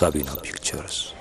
Sabina Pictures.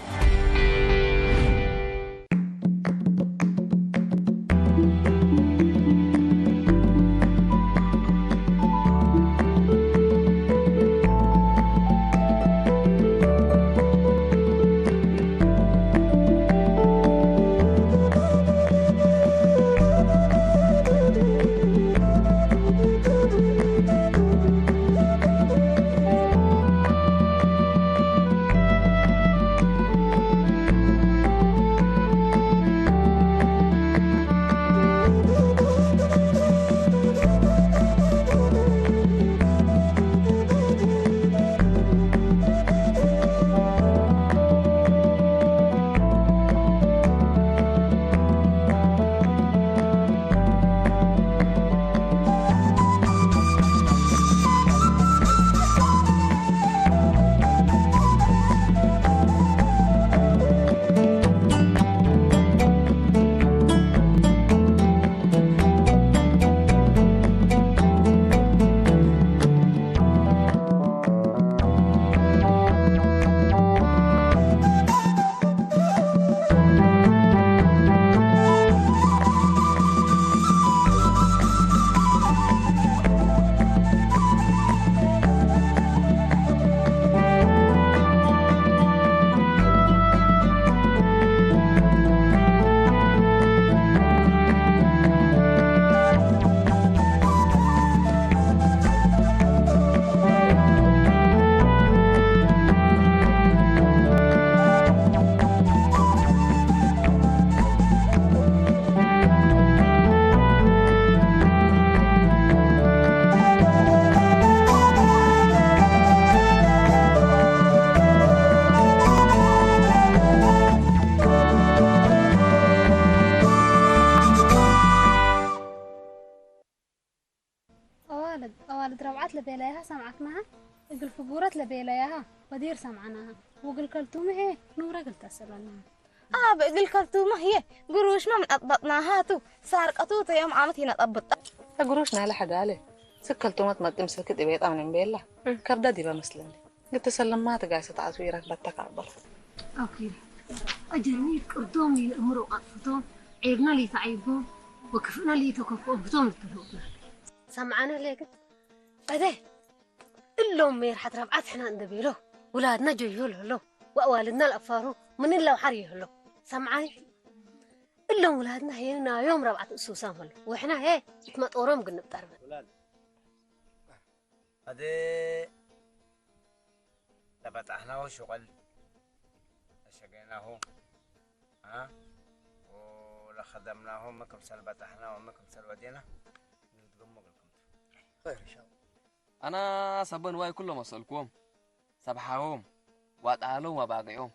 أوالد ربعات لبيلاها سمعتناها قل فقورات لبيلاها ودير سمعناها وقل كلتومه هي نورة قلت أسألناها بقل كلتومه هي قروش ما من أطبطناها تو صار قطوطة يوم عامتي نطبط قروشنا على حد عليه سكلتومات ما تمسك كده بيت أمن بيلا كردادي بمسلني قلت سلمات قاعدة تعصيرك بتقعبر أوكي أجرني كردومي أمرو قطفتهم عيبنا لي تعيبهم وكفنا لي تكفهم بتوم التلوبنا سمعنا ليك أده اللهم ميرحت ربعات حنا ندبيله ولادنا جيوله له وأوالدنا الأفارو من اللو حريه له سمعاني اللهم ولادنا هينا يوم ربعات أسوسام له وإحنا هي مطورهم قلنا بتعرف ولاد أده لفتحناه شغل شقيناه ها ولخدمناه مكم سل فتحناه ومكم سل ودينا نتقمق لكم خير إن شاء الله. أنا سبن واي كله مسألكم سبحاهم واتعالوا وباقيهم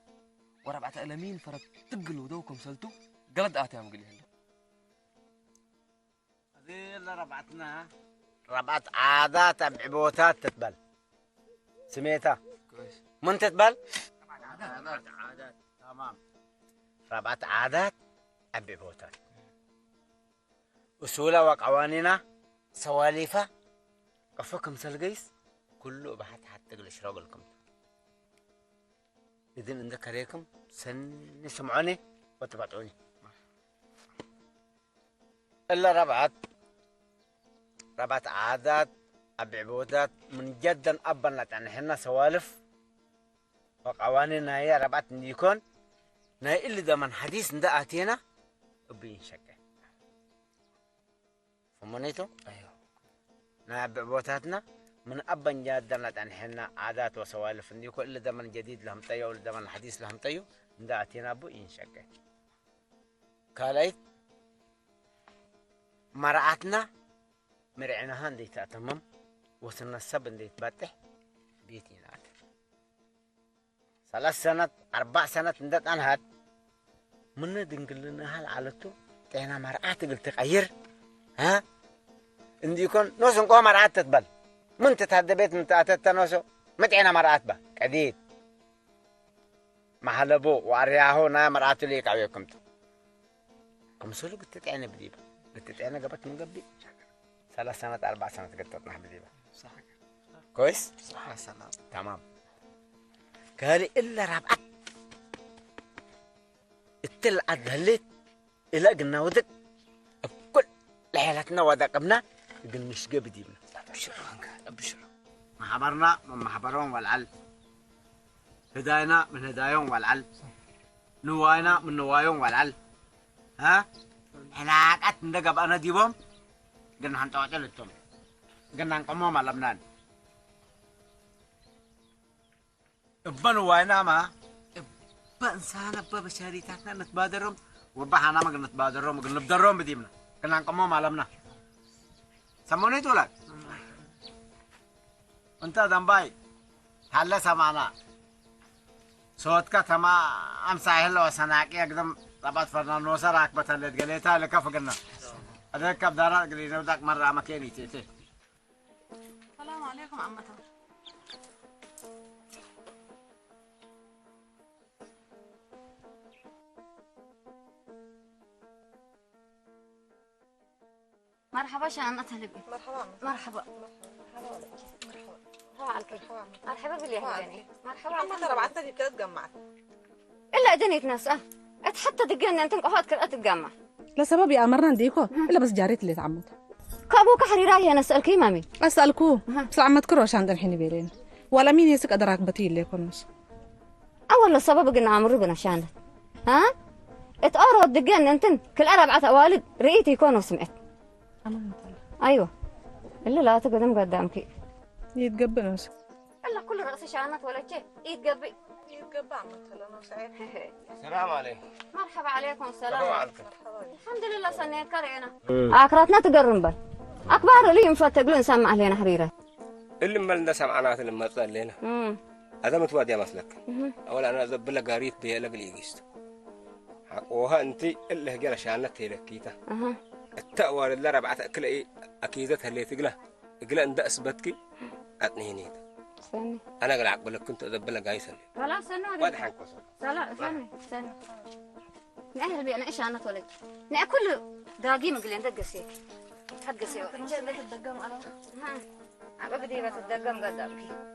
وربعة ألمين فرق تقلوا دوكم سلتو قلد آتيهم قلي هلا هذه اللي ربعتنا ربعت عادات بعبوتات تتبل سميتها كويس من تتبل عادات تمام ربعت عادات بعبوتات أصولها وقوانينها سواليفها قفكم سلقيس كله بحت حتى قل شراب لكم إذن عندك عليكم سن سمعوني وتبعتوني إلا ربعت عادات بعبودات من جدا أبا يعني حنا سوالف وقوانين هي ربعت نيكون ناي اللي ده من حديث ندا آتينا بين شكل فهمونيتو؟ أيوه ناي بعبوداتنا من أبا جدا يعني حنا عادات وسوالف نيكو اللي ده من جديد لهم طيو اللي ده من حديث لهم طيو ندا آتينا بين شكل كاليت مرأتنا مرعنا هندي تأتمم وصلنا السبن دي تبتح بيتنا 3 سنة 4 سنة ندت أنهد من دنقل لنا هالعلتو تينا مرأت قلت تغير ها إندي يكون نوسن قوة مرأت تتبل من تتهدى بيت من تأتت نوسو متعنا مرأت با كديد محلبو وارياهو نا مرأت ليك عويكم كم سولو قلت تتعنا بديبا قلت تتعنا قبت من قبل 3 سنة 4 سنة قلت تطنح بديبا صح كويس؟ صح يا سلام تمام كاري إلا رابعة التل عدهلت إلا قلنا ودك كل لحيلتنا ودقمنا قل مش قبدينا أبشر محبرنا من محبرهم والعل هداينا من هدايهم والعل نواينا من نوايهم والعل ها هناك أتندقب أنا ديبهم قلنا هنتوعد للتم قلنا نقومهم على لبنان ابن واينا ما ابن انسان ابا بشريتاتنا نتبادرهم وبحنا ما نتبادرهم قلنا نبدرهم بديمنا قلنا نقومهم على لبنان سموني تولد انت دنباي هلا سمعنا صوتك تما امسا هلا وسناك يقدم ربط فرنانو سراك بتلت قليتها لكف قلنا هذاك بدارات قلينا وداك مره مكاني تيتي السلام عليكم عمتها. مرحبا شانتها لبي. مرحبا. مرحبا. مرحبا بالله يعني. مرحبا. عمتها ربعتنا دي بتتجمعت. إلا دنيت ناس حتى دقينا أنت قهوت كل أتجمع. لسبب أمرنا نديكو إلا بس جاريت اللي تعمتها. كابوك حريراي أنا أسألك مامي. أسألكو بس عمت كروش عندنا الحين بيلين ولا مين يسك أدراك بتيل اللي يكونش. أول السبب قلنا عمرو بنا شانت. ها؟ اتقاروا دقينا أنت كل أربعة والد رئيتي يكونوا سمعت. أيوه. إلا لا تقدم قدامك. يتقبلوش. إلا كل رأس شانت ولا شيء يتقبل. يتقبع عمتها لأنه سعيد. السلام عليكم. مرحبا عليكم السلام. عليكم. الحمد لله سنة كرينا. أكرتنا تقرن بل. أكبر اللي ينفتقلون سمع علينا حريرة. اللي مالنا سمعنات لما تصل لنا. هذا متوادي مسلك. أولا أنا زبلة قاريت بيا لقلي جيست. وها أنت اللي هجلا شانت هي لكيتا. التأوال اللي ربعت أكل إيه أكيدتها اللي تقله. قل أن ده أثبتك أتنيني. سنة. أنا قل عقبلك كنت زبلة قايسة. لا سنة. واضح عنك وصل. لا سنة. نأهل بي أنا إيش أنا تولد. نأكل دراجيم قلنا دقسي. حقسي. إن شاء الله تدقم على. ها. أبدي بتدقم قدامك.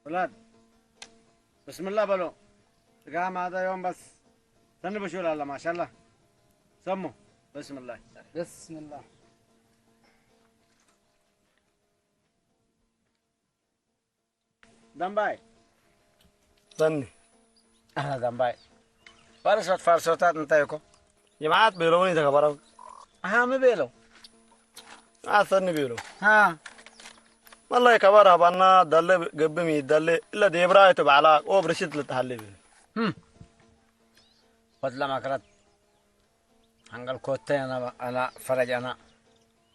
ولاد بسم الله بلو قام هذا يوم بس سنبوا شو الله ما شاء الله سموا بسم الله بسم الله. دمباي ظني. أنا دمباي فارسوتات نتايكو جماعات بيلوني تكبروا. ها ما بيلو ثني بيلو. ها والله كبرها بنا دل قبمي دل إلا ديبراي تبعلا أو برشيد لتحلي بيه. فضلا ما كرت هنقل كوتي أنا فرج أنا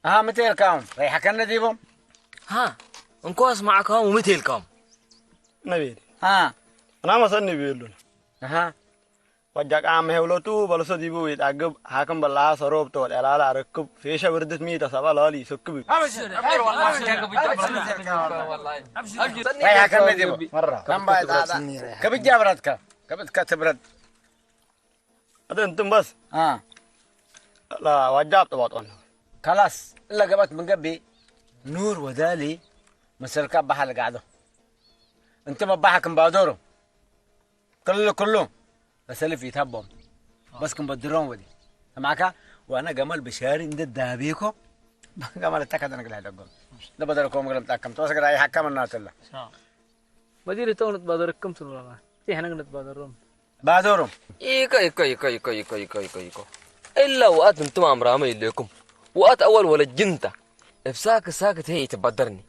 ها متى الكام ريحة كنا ديبهم ها انكو اسمعك هم ومثلكم نبيل. ها أنا ما ثني بيلون. ها وجاك عم هولوتو بلسو ديبو يتعقب حاكم بالله صروب تول إلا ركب فيشة وردت ميتا سبا لالي سكبي. ابشر والله ريحة كنا ديبهم مرة كم بايد هذا كبي جابرتك كبي تكتبرد هذا أنتم بس. لا وجاب تبعتون. خلاص إلا قبت من قبي نور ودالي مسلك بحال قاعده أنت ما بحكم بادورو كله بس اللي في يتبهم بس كم بدرون ودي معك وانا جمال بشاري ند دابيكو جمال التكاد انا قاعد اقول ده بدركم قلت تحكم توسق راي حكم الناس الله بديري تون تبادركم سنولا تي هنا نتبادرون بادورو إيكا إلا وقت انتم عمرامي لكم وقت أول ولا جنتا إفساك ساكت هي تبادرني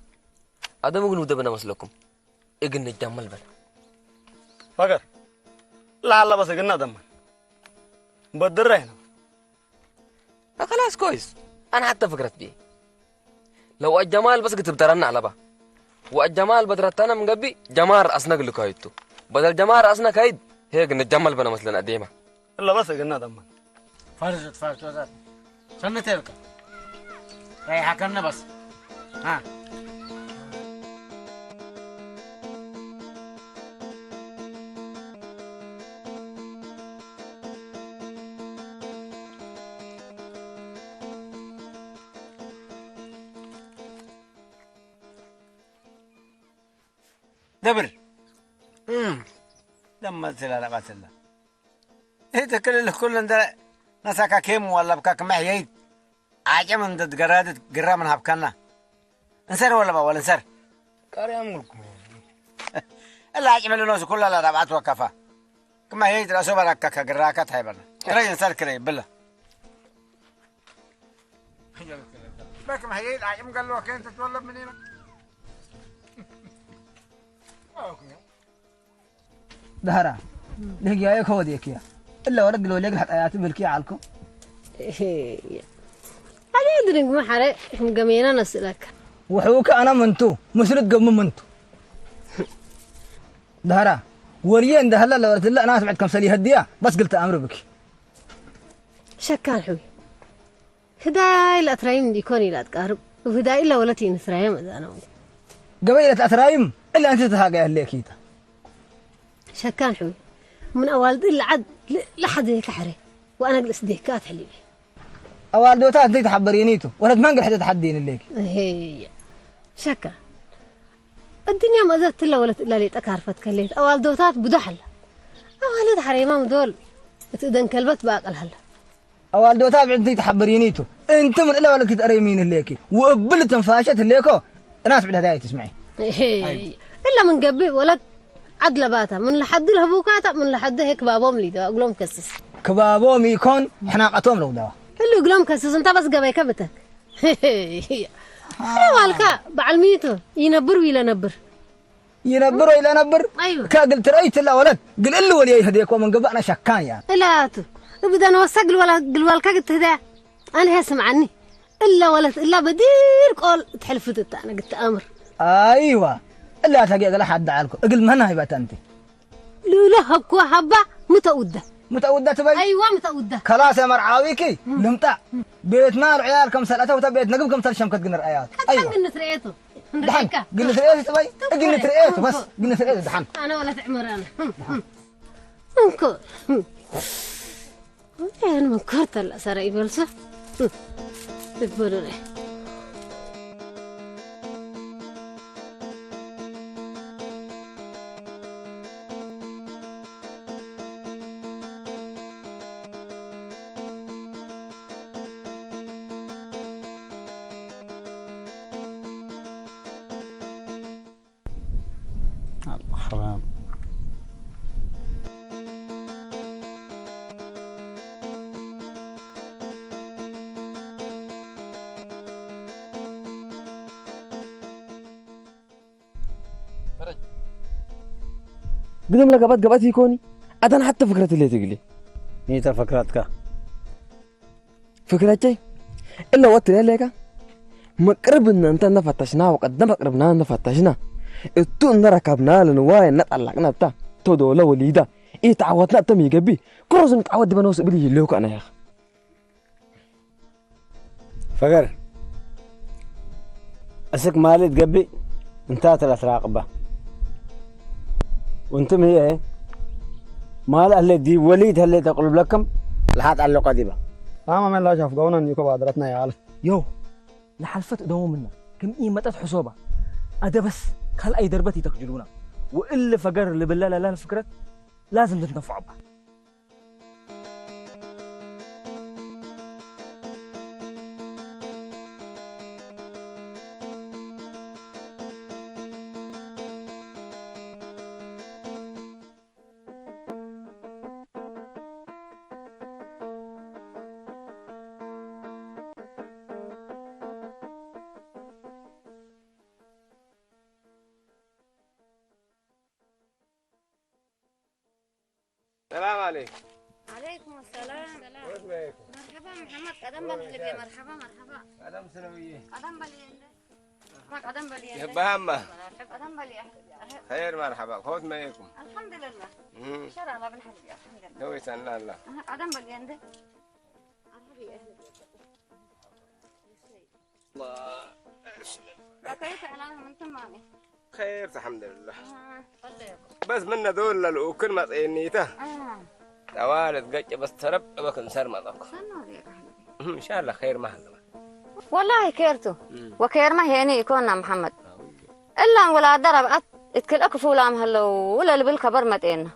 هذا ممكن ودبنا مسلكم إجن الجمال بنا فقر لا لا بس قلنا دم بدر هنا خلاص كويس انا حتى فكرت بيه لو الجمال بس كتب ترنا على با والجمال بدرتنا من قبي جمار اسنق لكايتو بدل جمار اسنا كايد هيك نتجمل بنا مثلا قديمه لا بس قلنا دم فرجت وزاد سنتك رايح كنا بس ها دبر لما تلا لا باتلا هي تكل كل ده نساكا كيم ولا بكاك محييد عجم من ضد قرادة قرا من هبكنا انسر ولا ولا انسر كاري امركم الا عجم الناس كلها لا ربعت وكفى كما هي راسو بركك قراكت هاي برا كري انسر كري بالله باك ما هي العجم قال له كنت تتولد من هنا دهرا لقي يا كوديك يا الا ورق لو لقى حتى ايات ملكي عالكم هذا يدري ما حرق هم جميعنا نسلك وحوك انا منتو مسرد قم منتو دهرا وريين ده هلا لو قلت لا انا سمعت كم سلي هديه بس قلت امر بك شكان حوي هداي لا ترايم ديكوني لا تقارب وهداي الا ولا تين ترايم انا قبيله اترايم الا انت تهاجي هليك شكان حوي من أوالدي لعد لحد هيك حري وأنا أجلس ديكات حليبي أوالدوتات دي تحبرينيتو ولا تمنقل حتى تحدين الليك هي شكا الدنيا ما زالت إلا ولا إلا لي تكارفت كليت أوالدوتات بدحل أوالد حريمام دول تقدن كلبت باقل هلا أوالدوتات عندي تحبرينيتو أنت من إلا ولا تتقريمين الليكي وقبلت تنفاشت الليكو ناس بعد هدايا تسمعي هي إلا من قبل ولا عدل باتا من لحد الهبوكاتا من لحد هيك بابوم لي دا أقولهم كسس كبابوم يكون حناقتهم لو دوا اللي أقولهم كسس أنت بس قبل كبتك أنا مالك بعلميته ينبر ولا نبر ينبر ولا نبر أيوه قلت رأيت لا ولد قل إلا ولي يهديك ومن قبل أنا شكان يعني لا تو بدي أنا وسقل ولا قل والك قلت هذا أنا هسمع عني إلا ولد إلا بدير قول تحلفت أنا قلت أمر أيوه إلا تلاقي قال حد عالكم أقل منها هي أنت لولا هبكوا حبة متأودة تبي أيوة متأودة خلاص يا مرعاويكي لمتع بيت مال عيالكم سلته وتبيت نقبكم ترشم كتقنر آيات أيوة قلنا تريته دحين قلنا تريته تبي قلنا تريته بس قلنا تريته دحين أنا ولا تعمر أنا انكو أنا من كرت الأسرة يبلسه تقولوا لي حرام قدم لك قبات يكوني أدان حتى فكرة اللي تقلي نيتا فكرتك فكرتي إلا وقت لك مقربنا أنت نفتشنا وقدم قربنا نفتشنا التون ركبنا لنواي نطلقنا بتاع تودو لو وليدا إيه تعودنا تمي جبي كروز نتعود بنوس بلي لوك أنا يا أخي فقر أسك مالي تقبي انتهت الأسراقبة وانتم هي ايه مال اللي دي وليد اللي تقلب لكم لحد على قديبة ما لا شاف قونا نيكو بادرتنا يا عالم يو لحلفت دوم منا كم إيه متى حسوبة أدا بس كل أي دربتي تخجلونا وإلا فقر اللي بالله لا الفكرة لازم نتنفع بها السلام عليكم. عليكم السلام. واسمعكم. مرحبا محمد قدم بالحلبية. مرحبا مرحبا. قدم سنوية. قدم باليند. ما قدم باليند. يبقى همه. قدم باليند. خير مرحبا. خوت معكم. الحمد لله. إن شرع الله بالحلبية. الحمد لله. نوي سنة الله. قدم باليند. الله. كيف علامهم انتم مامي؟ خير الحمد لله. بس من دول وكل ما طينيته. توالد قج بس ترب بكن سر مضاك. ان شاء الله خير مهلا. والله كيرتو وكير ما هيني يكوننا محمد الا ولا درب اتكل اكفو لام هلو ولا اللي بالكبر متينا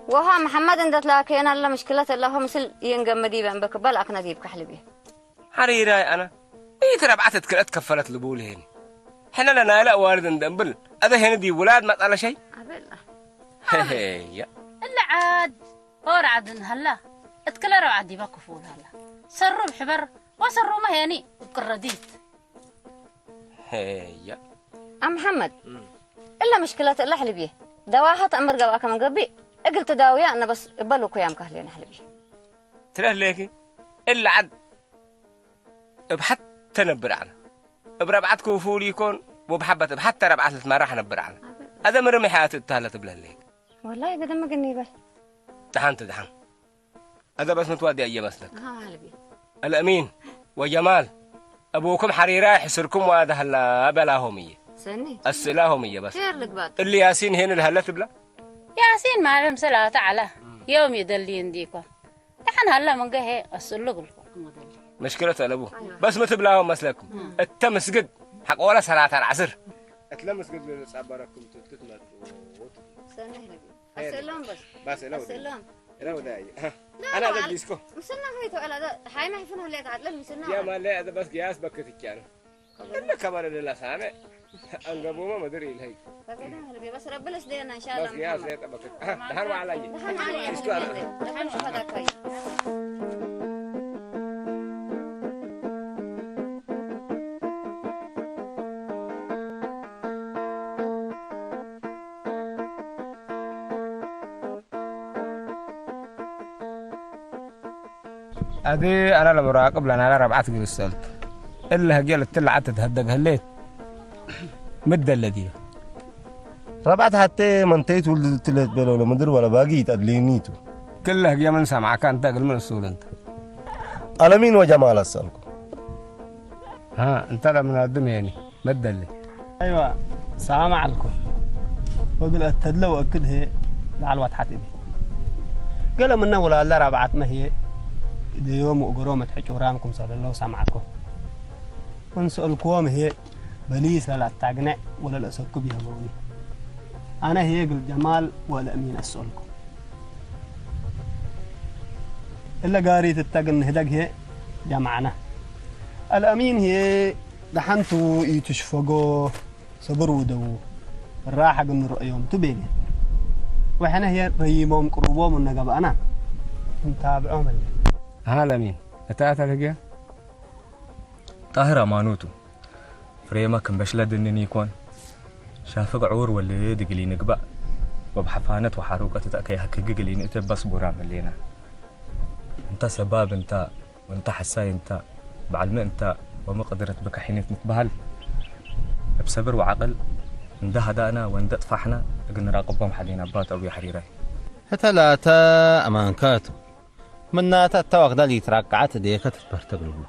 وها محمد اندت لكن الا مشكله الله مثل ينقم ديبان بكبل اكنا ديب كحلبي حريراي انا اي ترى بعثت كل اتكفلت لبول هنا احنا لنا لا والد ندبل هذا هنا دي ولاد ما طال شيء بالله هي الا عاد اور عاد هلا اتكل روعه دي بكفول هلا سروا بحبر وسروا ما هيني قرديت هي محمد الا مشكله الله حلبي دواها امر قواك من قبي قلت داويا انا بس بلو كيام كهلين حلبي ترى ليكي الا عد بحت تنبر عنه بربعت كوفول يكون وبحبة بحتى ربعت ما راح نبر عنه هذا مرمي حياته تهلت بلهليك والله قد ما قلني بل دحان هذا بس متودي اي مسلك حلبي الامين وجمال ابوكم حريراي حسركم وهذا هلا بلاهميه سني السلاهميه بس خير لك بعد اللي ياسين هنا الهلت بلا ياسين ما لهم سلا تعالى يوم يدلين ديكم دحان هلا من قهي السلق مشكلة الابو بس ما تبلاهم مسلكم التمس قد حق ولا صلاة العصر اتلمس قد لصبركم تتمت سني السلام بس السلام لو داي انا هذا ديسكو مسنا هيتو على هذا هاي ما يفهم هلا تعدل مسنا يا ما لا هذا بس قياس بكتك يعني الا كبر لله سامع انقبوا ما مدري الهي بس رب لنا ان شاء الله بس قياس لا بكت دهن علي دهن شو هذا كويس هذه أنا لمراقب لأن أنا ربعت قرصلت إلا هجيل التلعة تتهدق هليت مد الذي ربعت حتى منطقة ولدت تلت بلو ولا مدر ولا باقي تدلينيتو كله هجيل من سمع كان تقل من السود أنت ألمين وجمال السالكو أنت من الدم يعني مد اللي أيوة سلام عليكم وقل أتدلى وأكد هي لعلوات حتبي قال منا ولا لا ربعت ما هي يوم وقرومة حجوا رامكم صلى الله سامعكم ونسألكم هي بليسة لا تعقنع ولا الأسكو بها بوني أنا هي قل جمال ولا أمين أسألكم إلا قاريت التقن هدق هي جمعنا الأمين هي دحنتو يتشفقوا صبروا دو الراحة قلنا رؤيهم تبيني وإحنا هي ريبهم قروبهم النقب أنا نتابعهم اللي هلا مين أتأتى لقيا طاهر أمانوتو فريما كم بشلد إنني يكون شافق عور واللي يدقلي نقبأ وبحفانة وحروقة تتأكي هكقلي نتبس برام اللينا انت سباب انت وانت حساي انت بعلم انت وما قدرت بك حين نتبهل بصبر وعقل انده هدانا وانده طفحنا قلنا راقبهم حدينا بات أو يحريراي حتى لا تا أمانكاتو منا تتوقع دالي تراقعات ديكا تتبرتق له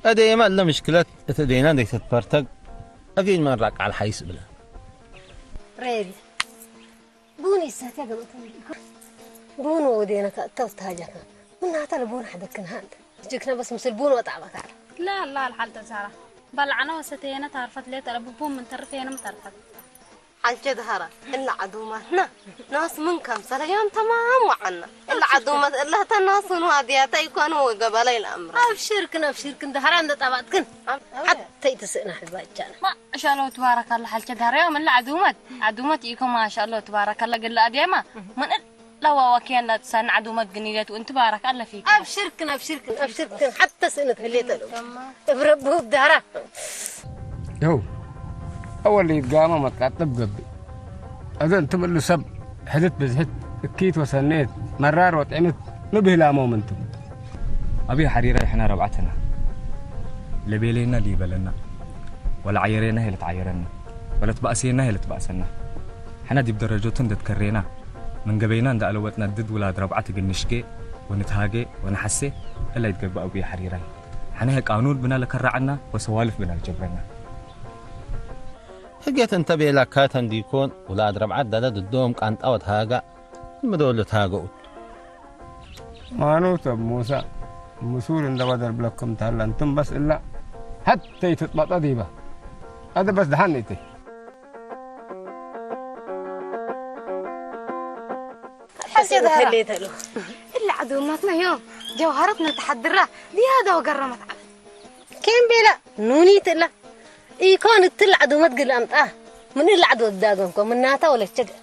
أدي ما إلا مشكلة تدينا ديك تتبرتق أجين ما نراقع على الحيس بلا ريدي بوني الساتة قمتني بونو ودينا كأتوت هاجرنا منا تلبون حدك هاند جيكنا بس مثل بونو وطعبك على لا لا الحال تزارة بل عنا وستينا تعرفت ليه تلبون من طرفين متعرفت حاجة ظهرة إلا عدومتنا ناس منكم سنة يوم تمام وعنا إلا عدومت إلا تناس وادياتا يكونوا قبلي الأمر أبشركن دهران ده طبعتكن حتى يتسقنا حبايتنا ما شاء الله تبارك الله حال كده يوم إلا عدومت يكون ما شاء الله تبارك الله قل أديما من لو وكينا تسان عدومت جنيات وانت بارك الله فيك أبشركن حتى سنة هليتا له بربه بدهرة هو أول اللي يتقام ما تقطب قبي هذا أنت اللي سب حدت بزهد اكيد وسنيت مرار وطعمت مبهلا مومنتو أبي حريرة إحنا ربعتنا لبيلينا اللي بلنا ولا عيرينا هي اللي تعيرنا ولا تبأسينا هي اللي تبأسنا إحنا دي بدرجتون تذكرينا من قبينا عند ألوتنا ضد ولاد ربعت النشكي ونتهاجي ونحسي إلا يتقبل أبي حريرة إحنا هيك قانون بنا لكرعنا وسوالف بنا لجبرنا هجيت انتبه لك هاتن ديكون ولاد ربعت دا ضدهم كانت أوت هاجا المدولة تهاجوا ما نوتب موسى مسؤول إن بدر بلكم تهلا أنتم بس إلا حتى يتطبط أديبة هذا بس دحنيتي حسيت هليت له إلا عدوماتنا يوم جوهرتنا تحضرها دي هذا وقرمت على كين بلا نونيت لا يكون التل عدومات قل أمتاه من إلا عدو الداقمكم من ناتا ولا الشجع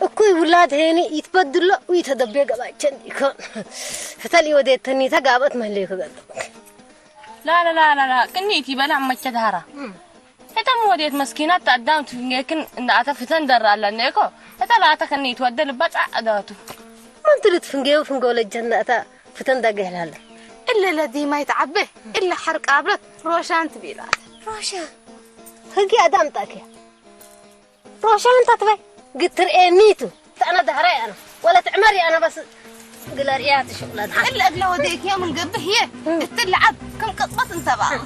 أكوي ولاد هيني يتبدلوا ويتدبيق بايشان يكون فتالي وديت تني تقابت مهليك قدامك لا لا لا لا لا كنيتي بلا ما تدهرا هتا مو وديت مسكينات تقدام تفنجيكن إن أتفتن در على نيكو هتا لا تكني تودل بتاع أداتو ما أنت اللي تفنجيو فنجو للجنة أتا فتن دقه لهلا إلا الذي ما يتعبه إلا حرق قابلت روشان تبيلات روشان هجي أدام تاكي روشان تطبي قلت رئينيتو أنا دهري أنا ولا تعمري أنا بس قلاريات شغلات إلا أقلا وديك يوم القبه هي التلعب كم قطبة انت بقى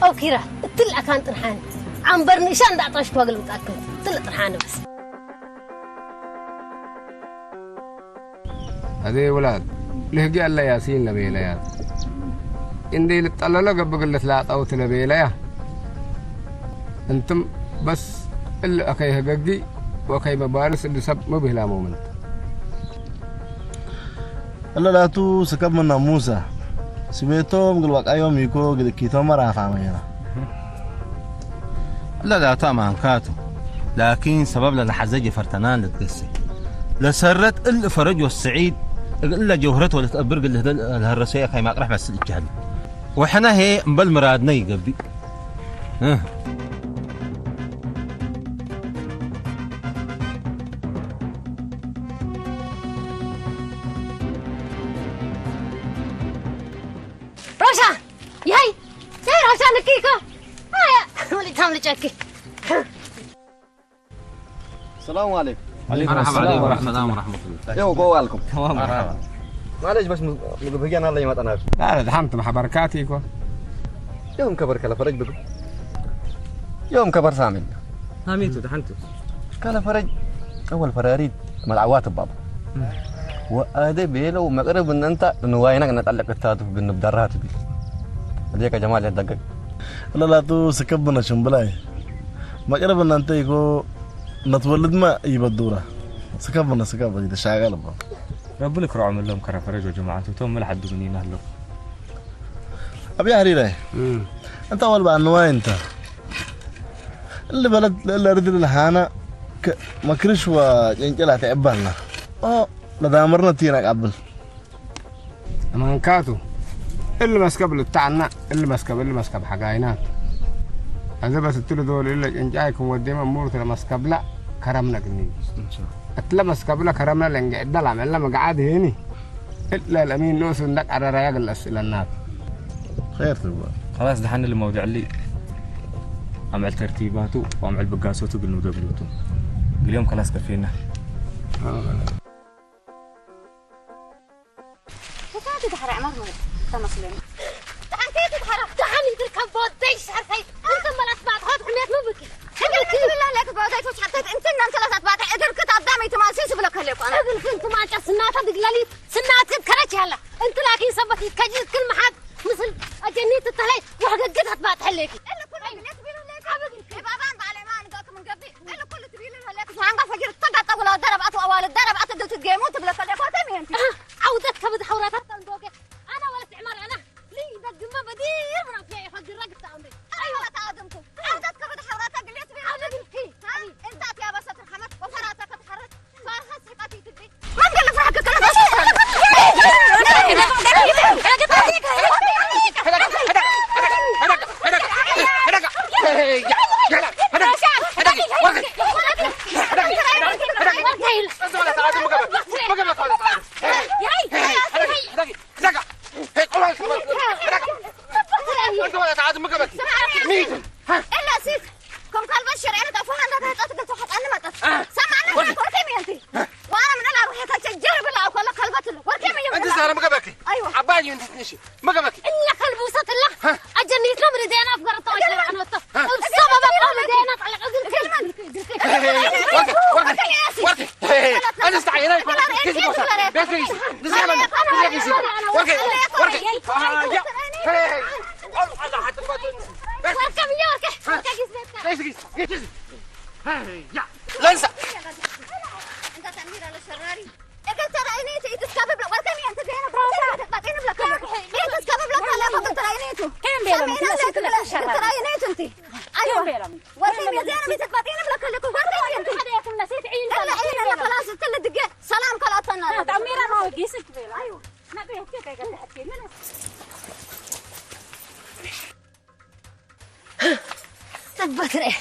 أو كيرا التلع كانت طرحانة عم برنيشان دا طرشت واقل متأكد تلع طرحانة بس هذه ولاد لهجي الله ياسين لبيليات إندي لتطللوا قبل ثلاث أو تلبيليا أنتم بس اللي أكيه جدي وأكيه مبارس اللي سب مبهلا مومنت الله لا تو سكب من موسى سبيتهم قل وقت أيوم يكو قد كيتو مرة فاهمينا لا طبعا كاتو لكن سبب لنا حزاجي فرتنان لتقسي لسرت الفرج والسعيد إلا جوهرته ولا تقبر قل الهرسية كي ما أقرح بس الجهل وحنا هي مبل مرادنا يقبي روشان ياي روشان الكيكو هيا ولي تعمل جاكي السلام عليكم عليكم السلام ورحمة الله يو قوالكم تمام معلش بس مقبقين الله يمتنا لا دحمت مع بركاتيكو يوم كبر كلا فرج بقول يوم كبر سامين هاميتو دحنتو كلا فرج أول فراريد ملعوات بابا وأدي بيلو مقرب إن أنت إنه وينك نتعلق التاتف بالنبدرات بي هذيك جمال الدقق لا تو سكبنا شنبلاي مقرب إن أنت يكو نتولد ما يبدورة سكبنا إذا شغال بابا ربنا يكرم لهم كرا فرج وجماعته توم ملحد دونينا له أبي حريرة أنت أول بعنوان أنت اللي بلد اللي رد الهانا مكرش وجنجلها تعبنا لدامرنا تينك قبل أمان كاتو اللي مسكب بتاعنا اللي مسكب حقاينات هذا بس تلو دول اللي جنجايكم وديما امور ترى مسكب لا كرمنا كني اتلا مسكب لا كرمنا لنج دلع الا مقعد هني الا الامين نوس ندق على رياق الاسئله خير تبا خلاص دحين الموضوع اللي عمل ترتيباته وعمل بقاسوته قلنا دبلوته اليوم خلاص كفينا كيف تحرق عمر تمسلين تعال تتحرك تعال تركب بوديش عرفي انت ما اسمع تحط حميت مو بك هقول كل بالله عليك بوديش وش حطيت انت انت لا تبعت ادرك قدامي تماسيس بلك هلك انا اقول انت ما سناتها دقلالي سنات كرج هلا انت لكن سبتي كجيت كل ما حد مثل اجنيت الطلي وحققتها تبعت حليك الا كل اللي تبين لك ابغي بابان على ما نقاك من قبل الا كل تبين لك ما عندك فجر تقعد ولا ضربت اول الضرب اتدت الجيموت بلك هلك وتمي انت عودتك بد حوراتك تندوك انا ولا تعمر انا لي دق ما بدير من في حق الرقص عندي ايوه تعادمكم عودتك بد حوراتك اللي تبين على بالكي انت يا بس ترحمت وفراتك تحرك فارها ثقتي تبي ما قال فرحك كلام إلا سيف كم كلب الشرعي أنا تفهم أنت هتقطع تحط أنا ما تقطع سمعنا وركمي أنت وأنا من الأروح تجرب لا ولا كلبت له وركمي يا أنت زهرة ما قبكي أيوة عبالي أنت تنشي ما قبكي إلا كلب وسط الله أجنيت له من دينا أفكر طايش عن وطه السبب قال دينا طلع وركي أنا استعينا كيف بوصل بس كيس نزعل كيس وركي الله حتى وركم يا كيس لا انسى أنت تأمير على الشراري إذا ترى عينيتي تسكبب لك وركمي أنت دينا براسة تبطين بلك إيه تسكبب لك ولا فضل ترى عينيته كم بيلم ترى عينيته أنت أيوة وركمي يا زينب تبطين بلك لك وركمي أنت هذا يكون نسيت عين لا عين أنا خلاص تل دقيقة سلام كلاتنا تأمير ما هو جيسك بيلا أيوة ما بيه كيف يقدر حكي منه تبتري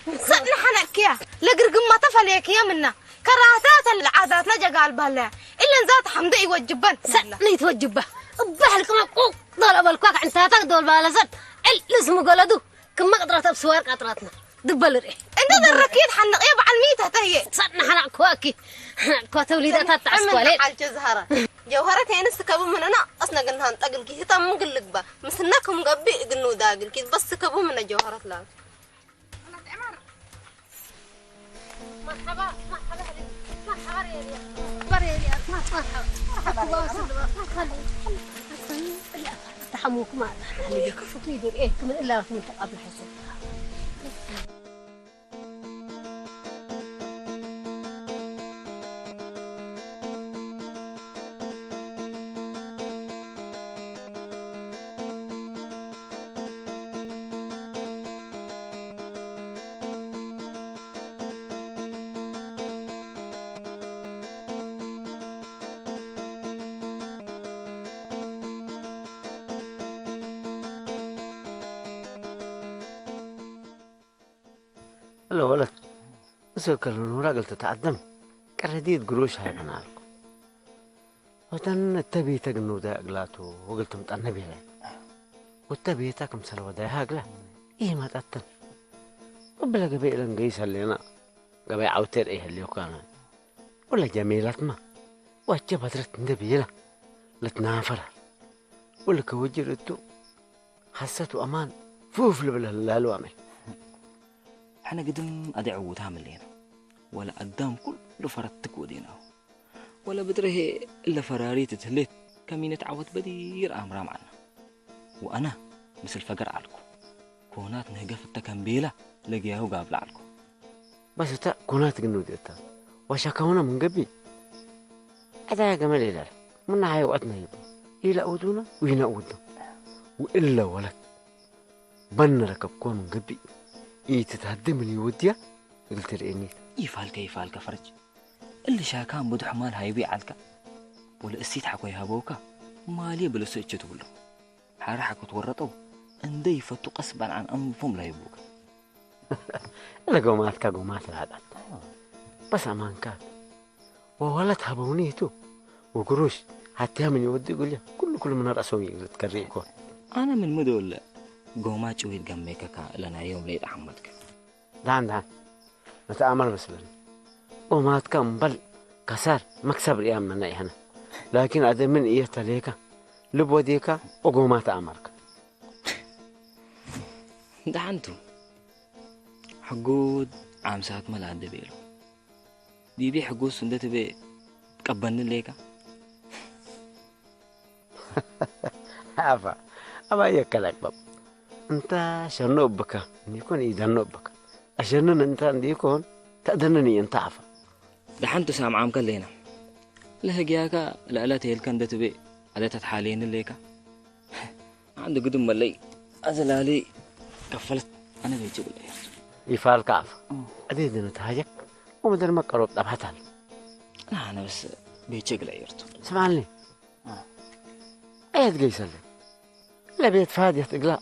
صدنا حنكيا لقرق ما تفليك يا منا كراهات العادات نجا قال بهلا إلا نزات حمدي يوجبن صدنا يتوجبه بحلك ما قو دول أول كواك أنت تقدر بالزد لازم قلدو كم ما قدرت بسوار قطراتنا دبل ري أنت الركيد حنق يبع الميتة تهي صدنا حنا كواكي كوا وليدات تعسكولين على الجزهرة جوهرة هي نسكبوا من أنا أصلا قلنا نتقل كي تام مقلق با مسناكم قبي قلنا داقل كي بس كبوا من الجوهرة لا مرحبا مرحبا يا بريريا مرحبا تحموك ما اللي يكفوك يدير ايه كمان الا رقم قبل حسن لا ولد أسألك النورا قلت تتعدم كرديد قروش هاي بنالك وتن التبي تقنو دا أقلاته وقلت متأنبي لي والتبي تاكم سلوى دا هاقلا إيه ما تأتن وبلا قبيل نقيس اللي أنا قبيل عوتر إيه اللي وكان ولا جميلة ما وجبت رت نبي له لتنافر ولا كوجرته حسيته أمان فوف لبلا الوامل حنا قدم أدعو تعمل لنا ولا قدام كل فرتك ودينه ولا بدره إلا فراريت تهلت كمين تعود بدير أمر معنا وأنا مثل فقر عليكم كونات نهجف التكمبيلة لقياه قابل عليكم بس تا كونات جنود تا وشكونا من قبل هذا يا جمال إلى من هاي وقتنا يبا يلاقودونا وينقودنا وإلا ولد بنا ركب كون من قبل تتهدم لي وديا قلت لإني يفعلك فرج اللي شاكان بدو حمال هاي بيعلك ولا السيت حكوي هابوكا مالي بلسو اتشتو له حارحك وتورطو اندي فتو قصبا عن أنفهم لا يبوك أنا قومات العادات بس أمان كان وولد هبونيتو وقروش حتى من يودي يقول لي كل من رأسهم يقول تكريكو أنا من مدول قومات شوية جنبك لنا يوم ليت أحمدك دعم نتأمل مثلا قومات كان بل كسر مكسب ريام مني هنا لكن أدم من إيه تليك لبوديك وقومات أمرك دعنتو حقود عام ساعات ما لعد بيلو دي حقود سندت بي قبلني ليك أبا يكلك باب أنت شنوب بك يكون يدنوب بك عشان أنت عندي يكون تأذنني أنت عفا دحنتو سام عام كلينا لهجياك لا تهيل كان دتبي على تتحالين الليكا عنده قدم ملي أزل علي كفلت أنا بيجي بالله يفعل كعف أديد نتهاجك ومدر ما قرب أبحثها لا أنا بس بيجي قليرتو سمعني أيد قيس لك لا بيت فادي تقلا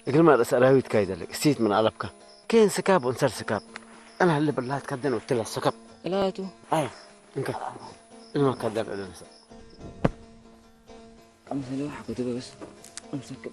قل ما رأي كايد لك سيت من علبك كين سكاب ونسر سكاب أنا اللي بالله تكدن وقلت له السكاب لا تو أي إنك ما كدر إلا نسى أمس لوح كتبه بس أمسك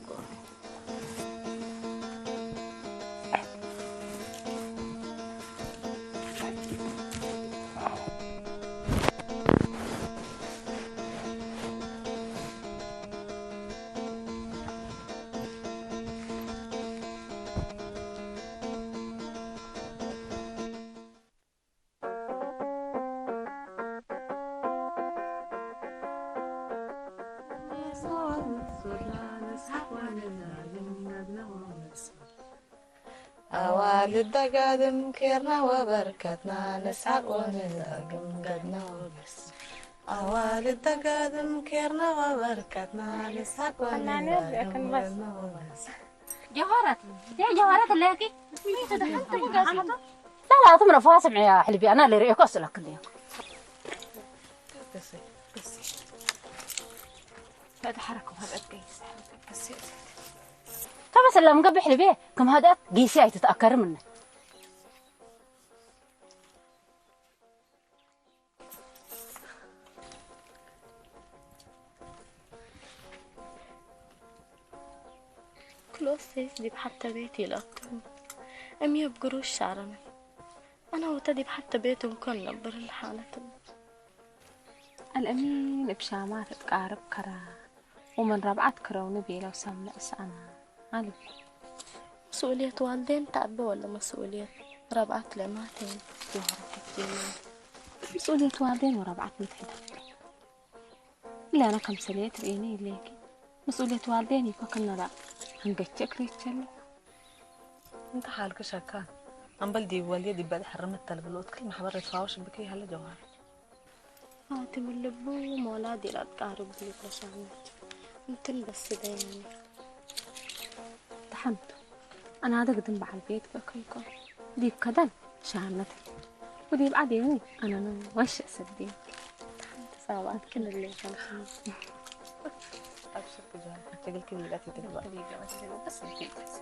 أوالد قادم كيرنا وبركتنا نسحق ونلقم قدنا وبس أوالد قادم كيرنا وبركتنا نسحق ونلقم قدنا وبس جوهرات يا جوهرات اللي هيك لا تمر فاسم يا حلبي أنا اللي رأيك أصلك اليوم لا تحركوا هذا قيس بس طب بس لما قبل حلبي كم هذا قيسي تتأكر منه كلوسيس دي بحتى بيتي لأكتم أمي بقروش شعرنا أنا وتدي بحتى بيتهم كنا نبر الحالة الأمين بشامات تقارب كرا ومن ربعت كرا ونبي لو سمنا أنا علي مسؤولية والدين تعبي ولا مسؤولية ربعت لماتين مسؤولية والدين وربعت متحدة لا أنا كم سليت بيني ليكي مسؤولية والديني فكنا لا هنقتك ريتشل انت حالك شكا ام بلدي والدي بعد حرمت البلوت كل ما حبرت فاوش بكي هلا جوهر فاتم اللبو مولادي لا تقارب لي بلشانات يمكن بس دايما تحمت انا هذا قدم على البيت بكيكم دي كدن شانتي ودي بعدين انا وش اسدي تحمت ساوات كل اللي كان ابشر بجوهر تقول كذي لا تدري بس